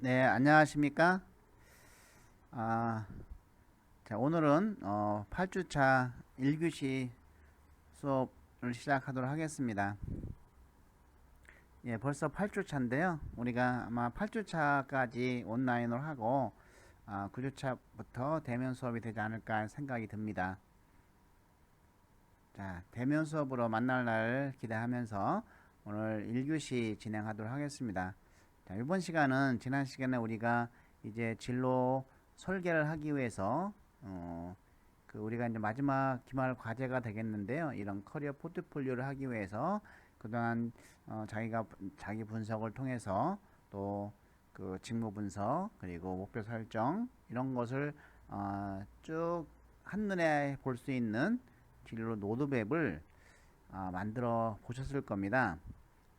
네, 안녕하십니까? 아, 자, 오늘은 8주차 1교시 수업을 시작하도록 하겠습니다. 예, 벌써 8주차인데요. 우리가 아마 8주차까지 온라인으로 하고 9주차부터 대면 수업이 되지 않을까 생각이 듭니다. 자, 대면 수업으로 만날 날 기대하면서 오늘 1교시 진행하도록 하겠습니다. 자, 이번 시간은 지난 시간에 우리가 이제 진로 설계를 하기 위해서 우리가 이제 마지막 기말 과제가 되겠는데요. 이런 커리어 포트폴리오를 하기 위해서 그동안 자기가 자기 분석을 통해서 또 그 직무 분석 그리고 목표 설정 이런 것을 쭉 한눈에 볼 수 있는 진로 로드맵을 만들어 보셨을 겁니다.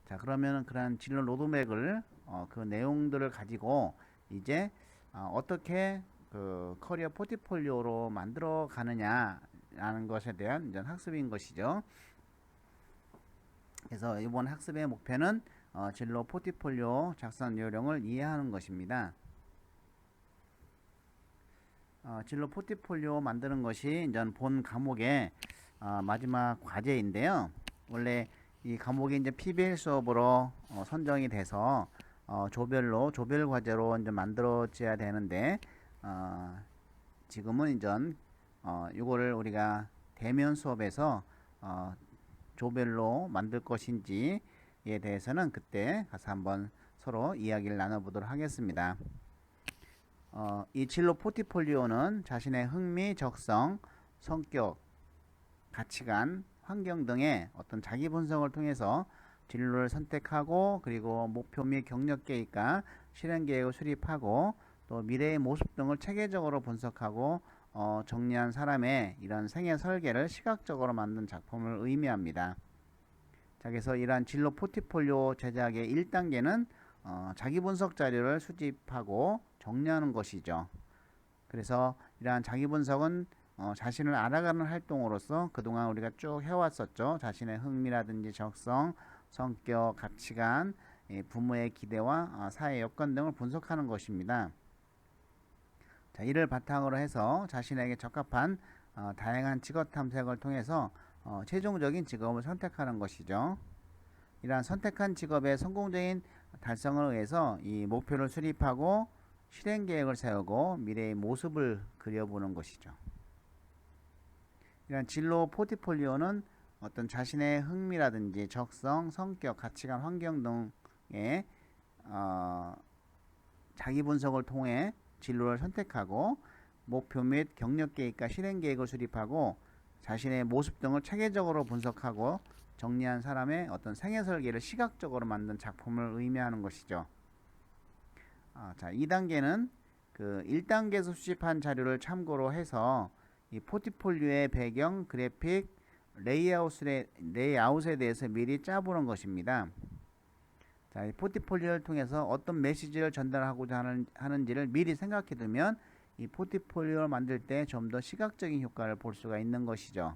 자, 그러면 그런 진로 로드맵을 그 내용들을 가지고 이제 어떻게 그 커리어 포트폴리오로 만들어 가느냐라는 것에 대한 이제 학습인 것이죠. 그래서 이번 학습의 목표는 진로 포트폴리오 작성 요령을 이해하는 것입니다. 진로 포트폴리오 만드는 것이 이제 본 과목의 마지막 과제인데요. 원래 이 과목이 이제 PBL 수업으로 선정이 돼서 조별로 조별 과제로 이제 만들어져야 되는데 지금은 이제 이거를 우리가 대면 수업에서 조별로 만들 것인지에 대해서는 그때 가서 한번 서로 이야기를 나눠보도록 하겠습니다. 이 진로 포트폴리오는 자신의 흥미, 적성, 성격, 가치관, 환경 등의 어떤 자기 분석을 통해서 진로를 선택하고 그리고 목표 및 경력 계획과 실행 계획을 수립하고 또 미래의 모습 등을 체계적으로 분석하고 정리한 사람의 이런 생애 설계를 시각적으로 만든 작품을 의미합니다. 자, 그래서 이러한 진로 포트폴리오 제작의 1단계는 자기 분석 자료를 수집하고 정리하는 것이죠. 그래서 이러한 자기 분석은 자신을 알아가는 활동으로서 그동안 우리가 쭉 해왔었죠. 자신의 흥미라든지 적성, 성격, 가치관, 부모의 기대와 사회 여건 등을 분석하는 것입니다. 자, 이를 바탕으로 해서 자신에게 적합한 다양한 직업 탐색을 통해서 최종적인 직업을 선택하는 것이죠. 이러한 선택한 직업의 성공적인 달성을 위해서 이 목표를 수립하고 실행 계획을 세우고 미래의 모습을 그려보는 것이죠. 이런 진로 포트폴리오는 어떤 자신의 흥미라든지 적성, 성격, 가치관, 환경 등의 자기 분석을 통해 진로를 선택하고 목표 및 경력 계획과 실행 계획을 수립하고 자신의 모습 등을 체계적으로 분석하고 정리한 사람의 어떤 생애 설계를 시각적으로 만든 작품을 의미하는 것이죠. 자, 2단계는 그 1단계에서 수집한 자료를 참고로 해서 이 포트폴리오의 배경, 그래픽, 레이아웃에 대해서 미리 짜보는 것입니다. 자, 이 포트폴리오를 통해서 어떤 메시지를 전달하고자 하는지를 미리 생각해 두면 이 포트폴리오를 만들 때 좀 더 시각적인 효과를 볼 수가 있는 것이죠.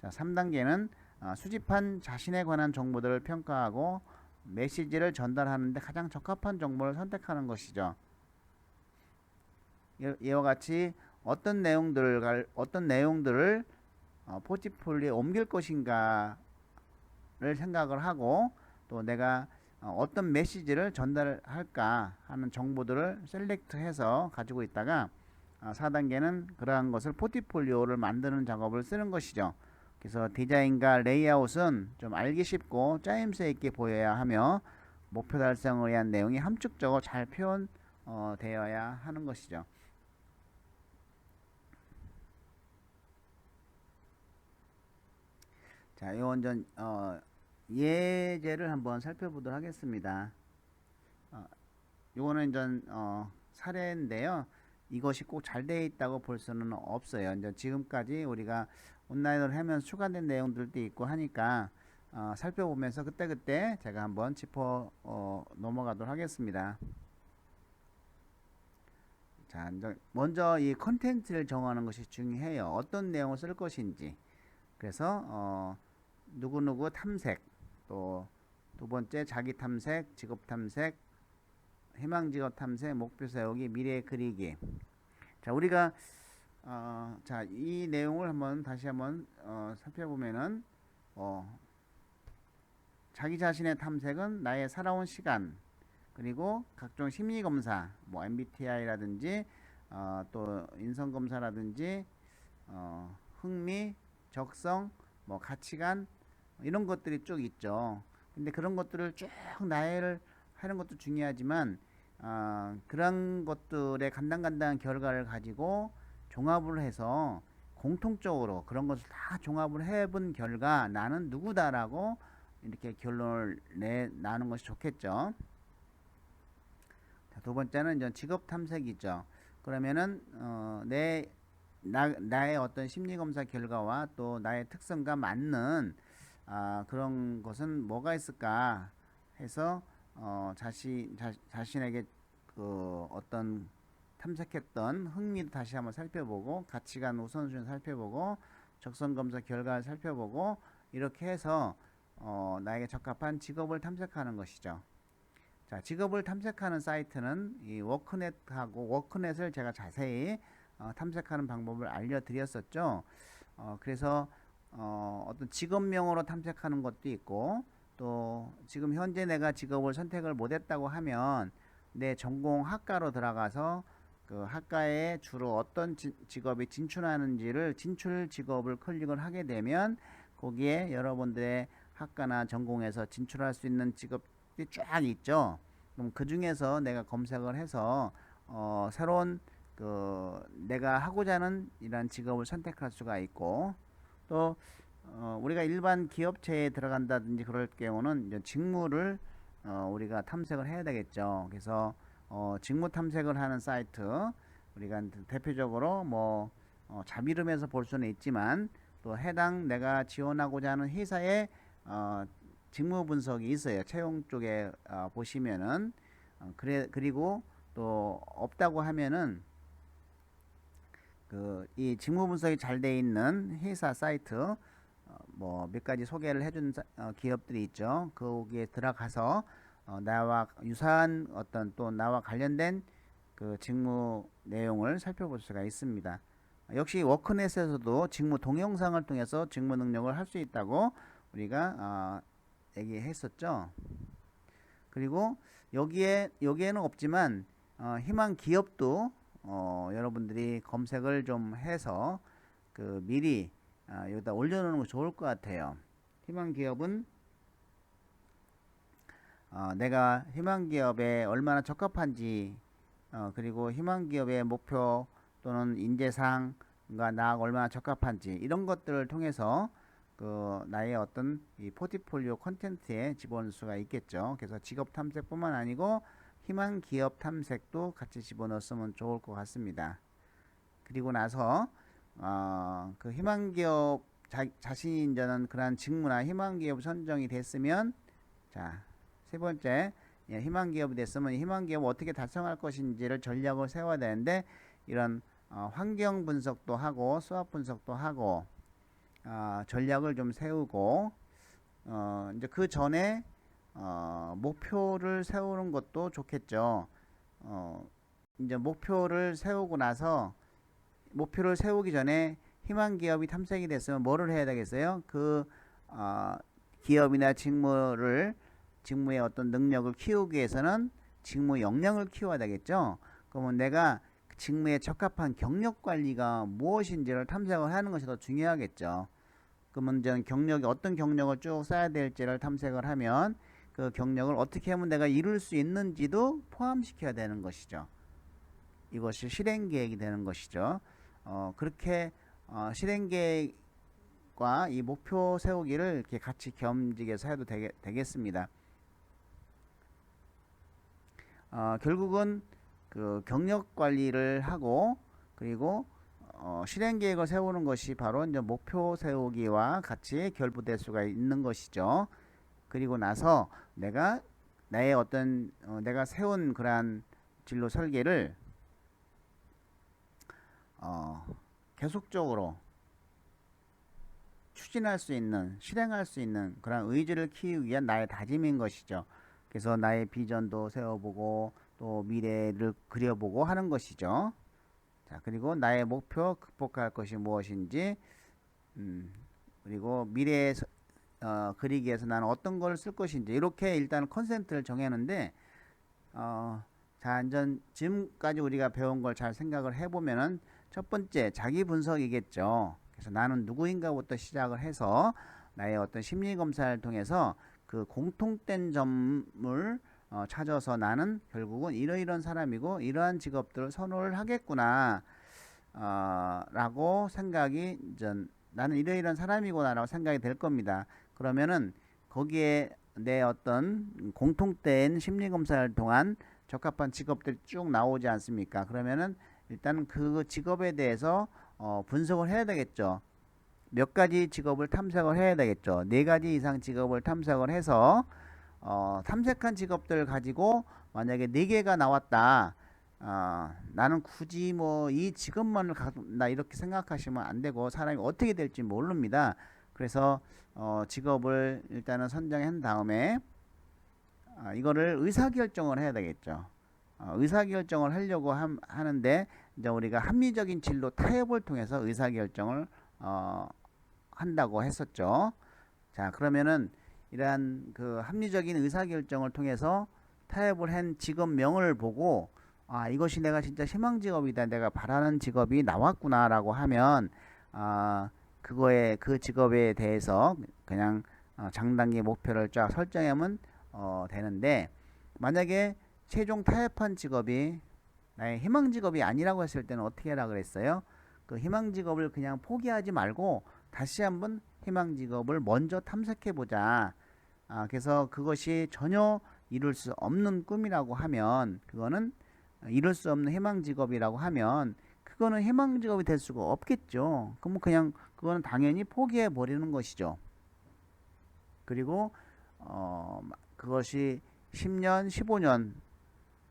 자, 3단계는 수집한 자신에 관한 정보들을 평가하고 메시지를 전달하는데 가장 적합한 정보를 선택하는 것이죠. 이와 같이 어떤 내용들을 포트폴리오에 옮길 것인가를 생각을 하고 또 내가 어떤 메시지를 전달할까 하는 정보들을 셀렉트해서 가지고 있다가 4단계는 그러한 것을 포트폴리오를 만드는 작업을 쓰는 것이죠. 그래서 디자인과 레이아웃은 좀 알기 쉽고 짜임새 있게 보여야 하며 목표 달성을 위한 내용이 함축적으로 잘 표현되어야 하는 것이죠. 자, 이 완전 예제를 한번 살펴보도록 하겠습니다. 이거는 이제 사례인데요. 이것이 꼭 잘 되어 있다고 볼 수는 없어요. 이제 지금까지 우리가 온라인으로 하면서 추가된 내용들도 있고 하니까 살펴보면서 그때그때 제가 한번 짚어 넘어가도록 하겠습니다. 자, 먼저 이 컨텐츠를 정하는 것이 중요해요. 어떤 내용을 쓸 것인지. 그래서 누구누구 탐색, 또 두 번째 자기 탐색, 직업 탐색, 희망 직업 탐색, 목표 세우기, 미래 그리기. 자, 우리가 자, 이 내용을 다시 한번 살펴보면은 자기 자신의 탐색은 나의 살아온 시간, 그리고 각종 심리 검사, 뭐 MBTI라든지 또 인성 검사라든지 흥미, 적성, 뭐 가치관 이런 것들이 쭉 있죠. 근데 그런 것들을 쭉 나열을 하는 것도 중요하지만 그런 것들의 간당간당한 결과를 가지고 종합을 해서 공통적으로 그런 것을 다 종합을 해본 결과 나는 누구다라고 이렇게 결론을 내는 것이 좋겠죠. 자, 두 번째는 이제 직업 탐색이죠. 그러면은 나의 어떤 심리 검사 결과와 또 나의 특성과 맞는 그런 것은 뭐가 있을까 해서 자신에게 그 어떤 탐색했던 흥미도 다시 한번 살펴보고 가치관 우선순위 살펴보고 적성 검사 결과를 살펴보고 이렇게 해서 나에게 적합한 직업을 탐색하는 것이죠. 자, 직업을 탐색하는 사이트는 이 워크넷하고 워크넷을 제가 자세히 탐색하는 방법을 알려드렸었죠. 그래서 어떤 직업명으로 탐색하는 것도 있고 또 지금 현재 내가 직업을 선택을 못했다고 하면 내 전공 학과로 들어가서 그 학과에 주로 어떤 직업이 진출하는지를 진출 직업을 클릭을 하게 되면 거기에 여러분들의 학과나 전공에서 진출할 수 있는 직업이 쫙 있죠. 그럼 그 중에서 내가 검색을 해서 새로운 그 내가 하고자 하는 이런 직업을 선택할 수가 있고 또 우리가 일반 기업체에 들어간다든지 그럴 경우는 이제 직무를 우리가 탐색을 해야 되겠죠. 그래서 직무 탐색을 하는 사이트 우리가 대표적으로 뭐 자비름에서 볼 수는 있지만 또 해당 내가 지원하고자 하는 회사의 직무 분석이 있어요. 채용 쪽에 보시면은 그리고 또 없다고 하면은 그 이 직무 분석이 잘 돼 있는 회사 사이트 뭐 몇 가지 소개를 해준 기업들이 있죠. 거기에 들어가서 나와 유사한 어떤 또 나와 관련된 그 직무 내용을 살펴볼 수가 있습니다. 역시 워크넷에서도 직무 동영상을 통해서 직무 능력을 할 수 있다고 우리가 얘기했었죠. 그리고 여기에는 없지만 희망 기업도 여러분들이 검색을 좀 해서 그 미리 여기다 올려놓는 거 좋을 것 같아요. 희망 기업은 내가 희망 기업에 얼마나 적합한지 그리고 희망 기업의 목표 또는 인재상과 나하고 얼마나 적합한지 이런 것들을 통해서 그 나의 어떤 이 포트폴리오 콘텐츠에 집어넣을 수가 있겠죠. 그래서 직업 탐색뿐만 아니고 희망 기업 탐색도 같이 집어넣었으면 좋을 것 같습니다. 그리고 나서 그 희망 기업 자신이 인정하는 그러한 직무나 희망 기업 선정이 됐으면 자, 세 번째 희망 기업이 됐으면 희망 기업을 어떻게 달성할 것인지를 전략을 세워야 되는데 이런 환경 분석도 하고 수학 분석도 하고 전략을 좀 세우고 이제 그 전에 목표를 세우는 것도 좋겠죠. 이제 목표를 세우고 나서 목표를 세우기 전에 희망 기업이 탐색이 됐으면 뭐를 해야 되겠어요? 그 기업이나 직무의 어떤 능력을 키우기 위해서는 직무 역량을 키워야 되겠죠. 그러면 내가 직무에 적합한 경력 관리가 무엇인지를 탐색을 하는 것이 더 중요하겠죠. 그러면 경력이 어떤 경력을 쭉 쌓아야 될지를 탐색을 하면 그 경력을 어떻게 하면 내가 이룰 수 있는지도 포함시켜야 되는 것이죠. 이것이 실행 계획이 되는 것이죠. 그렇게 실행 계획과 이 목표 세우기를 이렇게 같이 겸직해서 해도 되겠습니다. 결국은 그 경력 관리를 하고 그리고 실행 계획을 세우는 것이 바로 이제 목표 세우기와 같이 결부될 수가 있는 것이죠. 그리고 나서 나의 어떤 내가 세운 그러한 진로 설계를 계속적으로 추진할 수 있는 실행할 수 있는 그런 의지를 키우기 위한 나의 다짐인 것이죠. 그래서 나의 비전도 세워보고 또 미래를 그려보고 하는 것이죠. 자, 그리고 나의 목표, 극복할 것이 무엇인지, 그리고 미래에 그리기 위해서 나는 어떤 걸 쓸 것인지, 이렇게 일단 컨센트를 정했는데, 자, 지금까지 우리가 배운 걸 잘 생각을 해보면은 첫 번째 자기 분석이겠죠. 그래서 나는 누구인가부터 시작을 해서 나의 어떤 심리 검사를 통해서 그 공통된 점을 찾아서 나는 결국은 이러이러한 사람이고 이러한 직업들을 선호를 하겠구나 라고 생각이 나는 이러이러한 사람이구나 라고 생각이 될 겁니다. 그러면은 거기에 내 어떤 공통된 심리 검사를 통한 적합한 직업들이 쭉 나오지 않습니까? 그러면은 일단 그 직업에 대해서 분석을 해야 되겠죠. 몇 가지 직업을 탐색을 해야 되겠죠. 네 가지 이상 직업을 탐색을 해서 탐색한 직업들을 가지고 만약에 네 개가 나왔다. 나는 굳이 뭐 이 직업만을 갖나 이렇게 생각하시면 안 되고 사람이 어떻게 될지 모릅니다. 그래서 직업을 일단은 선정한 다음에 이거를 의사결정을 해야 되겠죠. 의사결정을 하려고 하는데 이제 우리가 합리적인 진로 타협을 통해서 의사결정을 한다고 했었죠. 자, 그러면은 이러한 그 합리적인 의사결정을 통해서 타협을 한 직업명을 보고 이것이 내가 진짜 희망 직업이다. 내가 바라는 직업이 나왔구나라고 하면 그거에 그 직업에 대해서 그냥 장단기 목표를 쫙 설정하면 되는데 만약에 최종 타협한 직업이 나의 희망 직업이 아니라고 했을 때는 어떻게 하라 그랬어요? 그 희망 직업을 그냥 포기하지 말고 다시 한번 희망 직업을 먼저 탐색해 보자. 그래서 그것이 전혀 이룰 수 없는 꿈이라고 하면 그거는 이룰 수 없는 희망 직업이라고 하면 그거는 희망 직업이 될 수가 없겠죠. 그럼 그냥 그거는 당연히 포기해 버리는 것이죠. 그리고 그것이 10년, 15년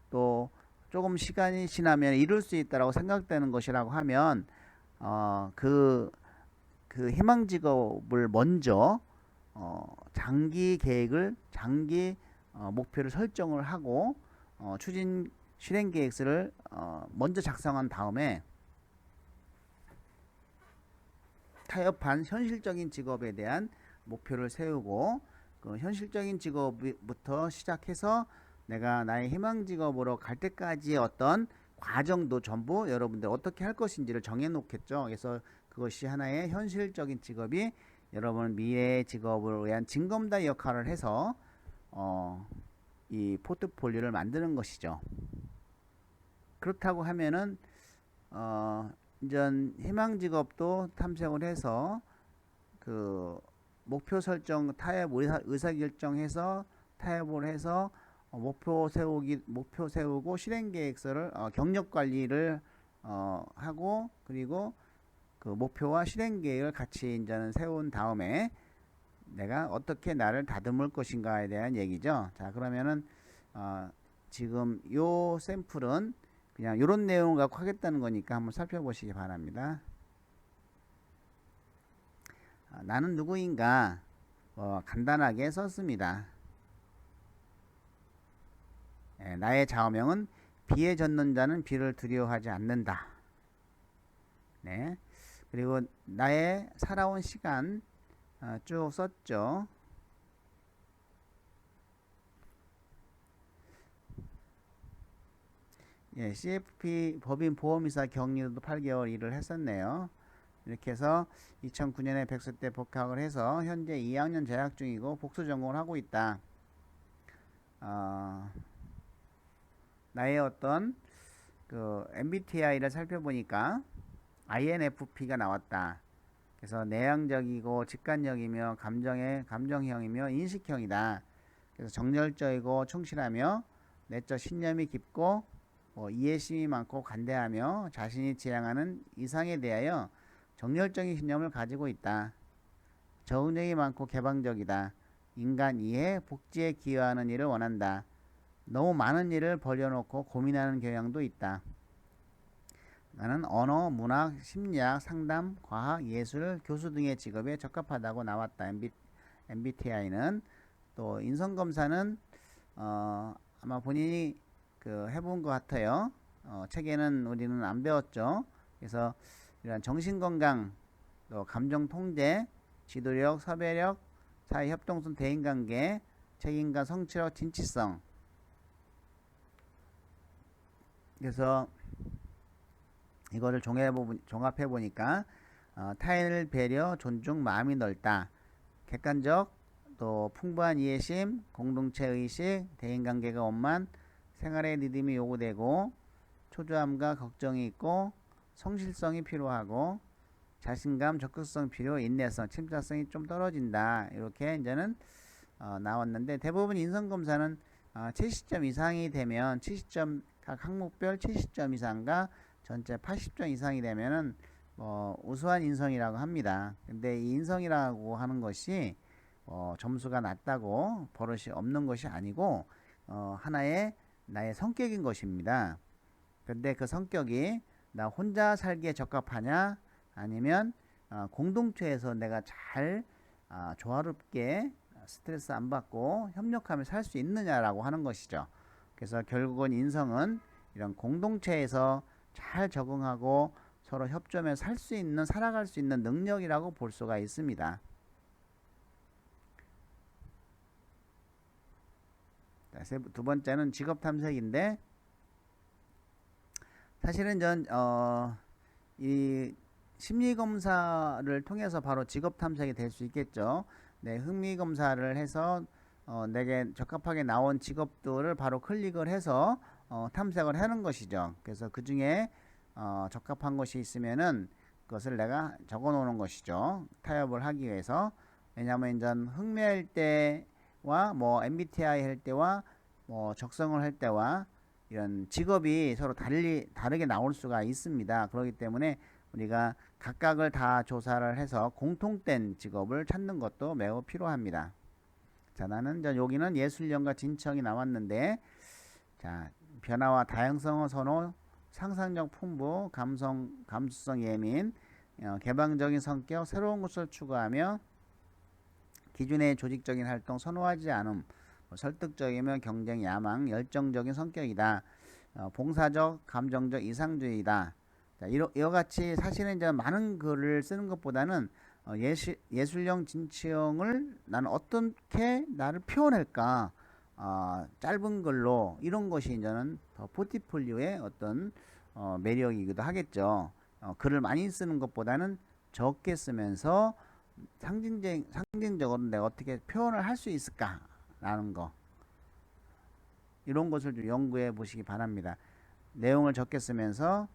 또 조금 시간이 지나면 이룰 수 있다라고 생각되는 것이라고 하면 그 희망 직업을 먼저 장기 계획을 장기 목표를 설정을 하고 추진 실행 계획서를 먼저 작성한 다음에 타협한 현실적인 직업에 대한 목표를 세우고 그 현실적인 직업부터 시작해서 내가 나의 희망 직업으로 갈 때까지의 어떤 과정도 전부 여러분들 어떻게 할 것인지를 정해 놓겠죠. 그래서 그것이 하나의 현실적인 직업이 여러분 미래의 직업을 위한 징검다리 역할을 해서 이 포트폴리오를 만드는 것이죠. 그렇다고 하면은 이전 희망 직업도 탐색을 해서 그 목표 설정 타협 의사결정해서 타협을 해서 목표 세우고 실행 계획서를 경력 관리를 하고 그리고 그 목표와 실행 계획을 같이 이제는 세운 다음에 내가 어떻게 나를 다듬을 것인가에 대한 얘기죠. 자, 그러면은 지금 요 샘플은 그냥 이런 내용을 갖고 하겠다는 거니까 한번 살펴보시기 바랍니다. 나는 누구인가 간단하게 썼습니다. 나의 좌우명은 비에 젖는 자는 비를 두려워하지 않는다. 네. 그리고 나의 살아온 시간 쭉 썼죠. CFP 법인 보험이사 격리도 8개월 일을 했었네요. 이렇게 해서 2009년에 백수대 복학을 해서 현재 2학년 재학 중이고 복수 전공을 하고 있다. 나의 어떤 그 MBTI를 살펴보니까 INFP가 나왔다. 그래서 내향적이고 직관적이며 감정형이며 인식형이다. 그래서 정열적이고 충실하며 내적 신념이 깊고 이해심이 많고 관대하며 자신이 지향하는 이상에 대하여 정열적인 신념을 가지고 있다. 적응력이 많고 개방적이다. 인간 이해, 복지에 기여하는 일을 원한다. 너무 많은 일을 벌려놓고 고민하는 경향도 있다. 나는 언어, 문학, 심리학, 상담, 과학, 예술, 교수 등의 직업에 적합하다고 나왔다. MBTI는 또 인성검사는 아마 본인이 해본 것 같아요. 책에는 우리는 안 배웠죠. 그래서 이런 정신건강, 또 감정통제, 지도력, 섭외력, 사회협동성, 대인관계, 책임과 성취력, 진취성. 그래서 이거를 종합해 보니까 타인을 배려, 존중, 마음이 넓다. 객관적, 또 풍부한 이해심, 공동체 의식, 대인관계가 원만, 생활의 리듬이 요구되고, 초조함과 걱정이 있고, 성실성이 필요하고, 자신감, 적극성 필요, 인내성, 침착성이 좀 떨어진다. 이렇게 이제는 나왔는데, 대부분 인성검사는 70점 이상이 되면 70점 각 항목별 70점 이상과 전체 80점 이상이 되면은 우수한 인성이라고 합니다. 근데 이 인성이라고 하는 것이 점수가 낮다고 버릇이 없는 것이 아니고 하나의 나의 성격인 것입니다. 근데 그 성격이 나 혼자 살기에 적합하냐 아니면 공동체에서 내가 잘 조화롭게 스트레스 안 받고 협력하며 살 수 있느냐라고 하는 것이죠. 그래서 결국은 인성은 이런 공동체에서 잘 적응하고 서로 협조하며 살아갈 수 있는 능력이라고 볼 수가 있습니다. 두 번째는 직업 탐색인데, 사실은 이 심리 검사를 통해서 바로 직업 탐색이 될 수 있겠죠. 네, 흥미 검사를 해서 내게 적합하게 나온 직업들을 바로 클릭을 해서 탐색을 하는 것이죠. 그래서 그 중에 적합한 것이 있으면은 그것을 내가 적어 놓는 것이죠. 타협을 하기 위해서. 왜냐하면 이제 흥미할 때와 MBTI 할 때와 적성을 할 때와 이런 직업이 서로 다르게 나올 수가 있습니다. 그렇기 때문에 우리가 각각을 다 조사를 해서 공통된 직업을 찾는 것도 매우 필요합니다. 자, 나는 여기는 예술력과 진취성이 나왔는데, 자, 변화와 다양성의 선호, 상상력 풍부, 감수성 예민, 개방적인 성격, 새로운 것을 추구하며 기존의 조직적인 활동 선호하지 않음, 설득적이며 경쟁, 야망, 열정적인 성격이다. 봉사적, 감정적, 이상주의다. 자, 이와 같이 사실은 이제 많은 글을 쓰는 것보다는 예술형, 진취형을 나는 어떻게 나를 표현할까? 짧은 글로 이런 것이 이제는 더 포트폴리오의 어떤 매력이기도 하겠죠. 글을 많이 쓰는 것보다는 적게 쓰면서 상징적으로 내가 어떻게 표현을 할 수 있을까라는 거, 이런 것을 좀 연구해 보시기 바랍니다. 내용을 적게 쓰면서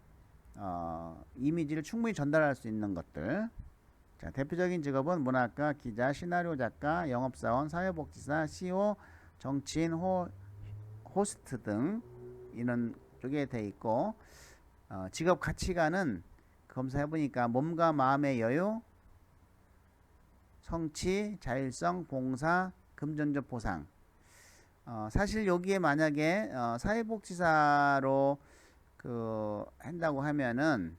이미지를 충분히 전달할 수 있는 것들. 자, 대표적인 직업은 문학가, 기자, 시나리오 작가, 영업사원, 사회복지사, CEO, 정치인, 호스트 등 이런 쪽에 돼 있고, 직업 가치관은 검사해 보니까 몸과 마음의 여유, 성취, 자율성, 봉사, 금전적 보상. 사실 여기에 만약에 사회복지사로 한다고 하면은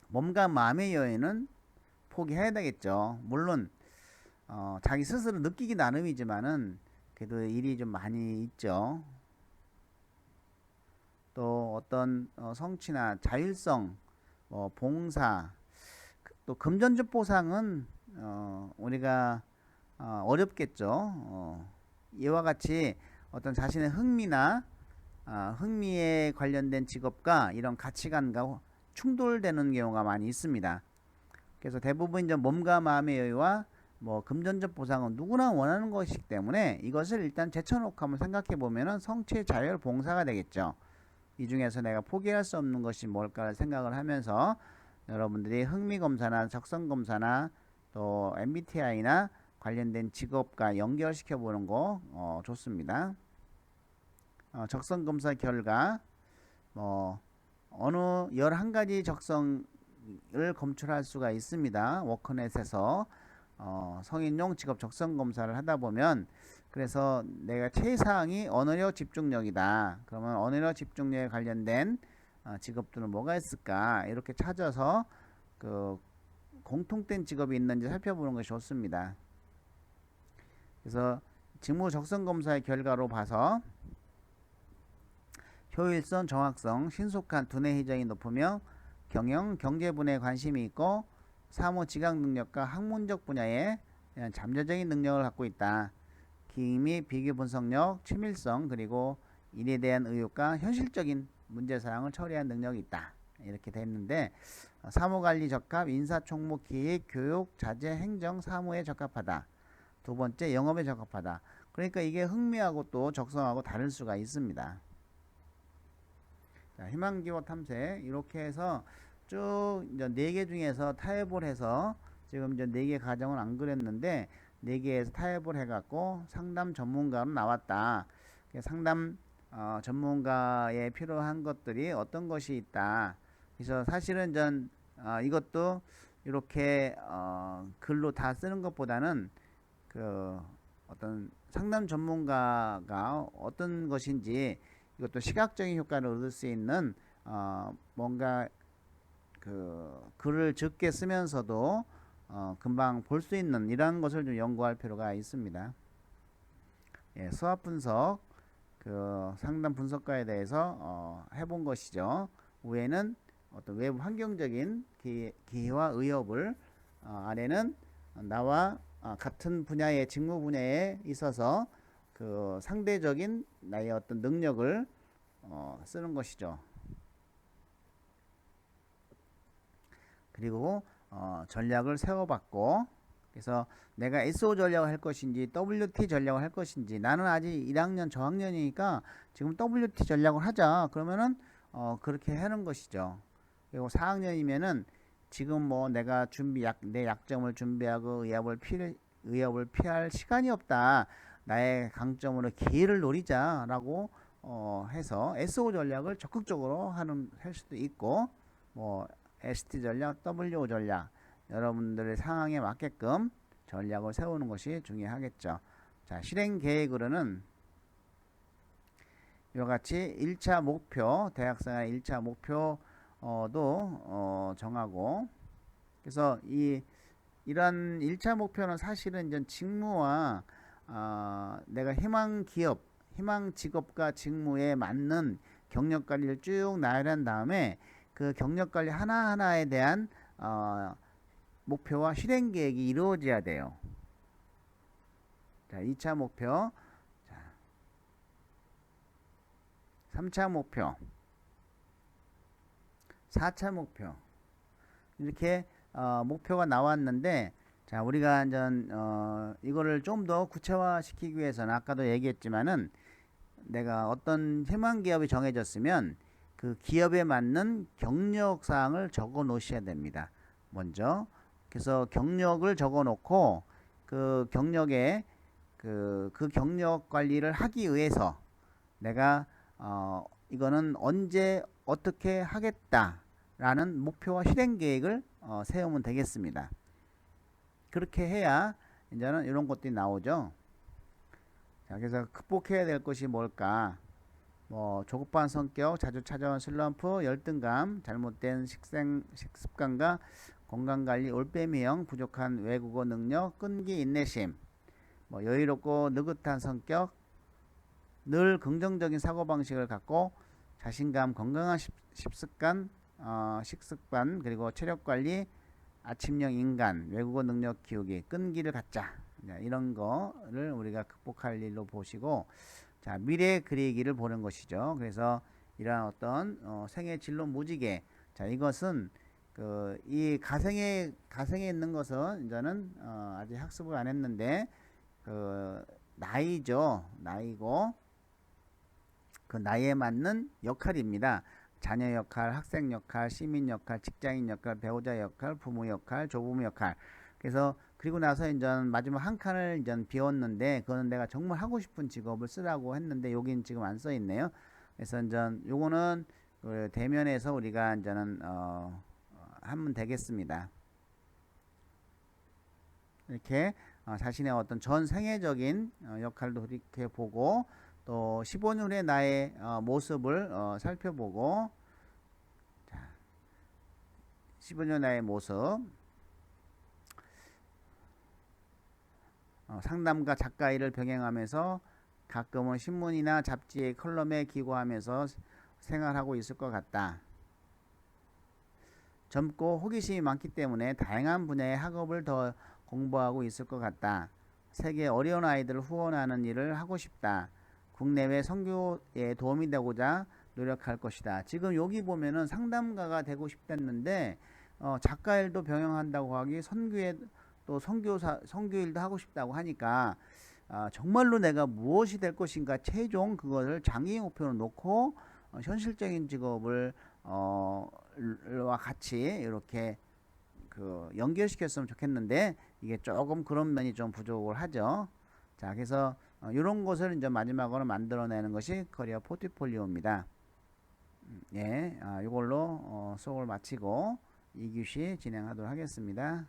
몸과 마음의 여유는 포기해야 되겠죠. 물론 자기 스스로 느끼기 나름이지만은 그래도 일이 좀 많이 있죠. 또 어떤 성취나 자율성, 봉사, 또 금전적 보상은 우리가 어렵겠죠. 이와 같이 어떤 자신의 흥미에 관련된 직업과 이런 가치관과 충돌되는 경우가 많이 있습니다. 그래서 대부분 이제 몸과 마음의 여유와 금전적 보상은 누구나 원하는 것이기 때문에 이것을 일단 제쳐놓고 한번 생각해 보면은 성취, 자율, 봉사가 되겠죠. 이 중에서 내가 포기할 수 없는 것이 뭘까 생각을 하면서 여러분들이 흥미검사나 적성검사나 또 MBTI나 관련된 직업과 연결시켜 보는 거 좋습니다. 적성검사 결과 어느 11가지 적성을 검출할 수가 있습니다. 워크넷에서 성인용 직업 적성검사를 하다 보면, 그래서 내가 최상위 언어력 집중력이다. 그러면 언어력 집중력에 관련된 직업들은 뭐가 있을까? 이렇게 찾아서 공통된 직업이 있는지 살펴보는 것이 좋습니다. 그래서 직무 적성 검사의 결과로 봐서 효율성, 정확성, 신속한 두뇌 회전이 높으며 경영, 경제 분야에 관심이 있고 사무 지각 능력과 학문적 분야에 대한 잠재적인 능력을 갖고 있다. 기획 및 비교 분석력, 친밀성, 그리고 일에 대한 의욕과 현실적인 문제사항을 처리하는 능력이 있다. 이렇게 됐는데 사무관리 적합, 인사총무, 기획, 교육, 자재, 행정, 사무에 적합하다. 두 번째, 영업에 적합하다. 그러니까 이게 흥미하고 또 적성하고 다를 수가 있습니다. 자, 희망기호 탐색 이렇게 해서 쭉 이제 4개 중에서 타협을 해서 지금 이제 4개 과정을 안 그렸는데 4개에서 타협을 해갖고 상담 전문가로 나왔다. 상담 전문가에 필요한 것들이 어떤 것이 있다. 그래서 사실은 이것도 이렇게 글로 다 쓰는 것보다는 그 어떤 상담 전문가가 어떤 것인지 이것도 시각적인 효과를 얻을 수 있는 뭔가 그 글을 적게 쓰면서도 금방 볼 수 있는 이러한 것을 좀 연구할 필요가 있습니다. 예, 수학 분석, 그 상담 분석과에 대해서 해본 것이죠. 위에는 어떤 외부 환경적인 기회와 의협을 아래는 나와 같은 분야의 직무 분야에 있어서 그 상대적인 나의 어떤 능력을 쓰는 것이죠. 그리고 전략을 세워봤고, 그래서 내가 SO 전략을 할 것인지 WT 전략을 할 것인지, 나는 아직 1학년 저학년이니까 지금 WT 전략을 하자. 그러면은 그렇게 하는 것이죠. 그리고 4학년이면은 지금 뭐 내가 내 약점을 준비하고 의협을 피할 시간이 없다. 나의 강점으로 기회를 노리자라고 해서 SO 전략을 적극적으로 할 수도 있고, 뭐 ST 전략, WO 전략, 여러분들의 상황에 맞게끔 전략을 세우는 것이 중요하겠죠. 자, 실행 계획으로는 이와 같이 1차 목표, 대학생활 1차 목표도 정하고, 그래서 이런 1차 목표는 사실은 이제 직무와 내가 희망 직업과 직무에 맞는 경력 관리를 쭉 나열한 다음에 그 경력 관리 하나하나에 대한 목표와 실행 계획이 이루어져야 돼요. 자, 2차 목표, 자, 3차 목표, 4차 목표 이렇게 목표가 나왔는데, 자, 우리가 이거를 좀 더 구체화 시키기 위해서는 아까도 얘기했지만은 내가 어떤 희망 기업이 정해졌으면 그 기업에 맞는 경력 사항을 적어 놓으셔야 됩니다. 먼저 그래서 경력을 적어 놓고 그 경력에 그 경력 관리를 하기 위해서 내가 이거는 언제 어떻게 하겠다라는 목표와 실행 계획을 세우면 되겠습니다. 그렇게 해야 이제는 이런 것들이 나오죠. 자, 그래서 극복해야 될 것이 뭘까? 뭐 조급한 성격, 자주 찾아온 슬럼프, 열등감, 잘못된 식습관과 건강관리, 올빼미형, 부족한 외국어 능력, 끈기, 인내심, 뭐 여유롭고 느긋한 성격, 늘 긍정적인 사고방식을 갖고 자신감, 건강한 식습관, 그리고 체력관리, 아침형 인간, 외국어 능력 키우기, 끈기를 갖자. 이런 거를 우리가 극복할 일로 보시고, 자, 미래 그리기를 보는 것이죠. 그래서 이러한 어떤 생애 진로 무지개. 자, 이것은 이 가생에 있는 것은 이제는 아직 학습을 안 했는데 나이죠. 나이고 그 나이에 맞는 역할입니다. 자녀 역할, 학생 역할, 시민 역할, 직장인 역할, 배우자 역할, 부모 역할, 조부모 역할. 그래서 그리고 나서 이제 마지막 한 칸을 이제 비웠는데 그거는 내가 정말 하고 싶은 직업을 쓰라고 했는데 여긴 지금 안 써 있네요. 그래서 이제 요거는 대면에서 우리가 이제는 하면 되겠습니다. 이렇게 자신의 어떤 전 생애적인 역할도 이렇게 보고 또 15년 후의 나의 모습을 살펴보고, 자, 15년 나의 모습, 상담과 작가 일을 병행하면서 가끔은 신문이나 잡지의 컬럼에 기고하면서 생활하고 있을 것 같다. 젊고 호기심이 많기 때문에 다양한 분야의 학업을 더 공부하고 있을 것 같다. 세계 어려운 아이들을 후원하는 일을 하고 싶다. 국내외 선교에 도움이 되고자 노력할 것이다. 지금 여기 보면은 상담가가 되고 싶다는데 작가 일도 병행한다고 하기 선교에 또 선교 일도 하고 싶다고 하니까 정말로 내가 무엇이 될 것인가 최종 그것을 장기 목표로 놓고 현실적인 직업을 와 같이 이렇게 그 연결시켰으면 좋겠는데 이게 조금 그런 면이 좀 부족을 하죠. 자, 그래서 이런 것을 이제 마지막으로 만들어내는 것이 커리어 포트폴리오입니다. 예, 이걸로 수업을 마치고 2교시 진행하도록 하겠습니다.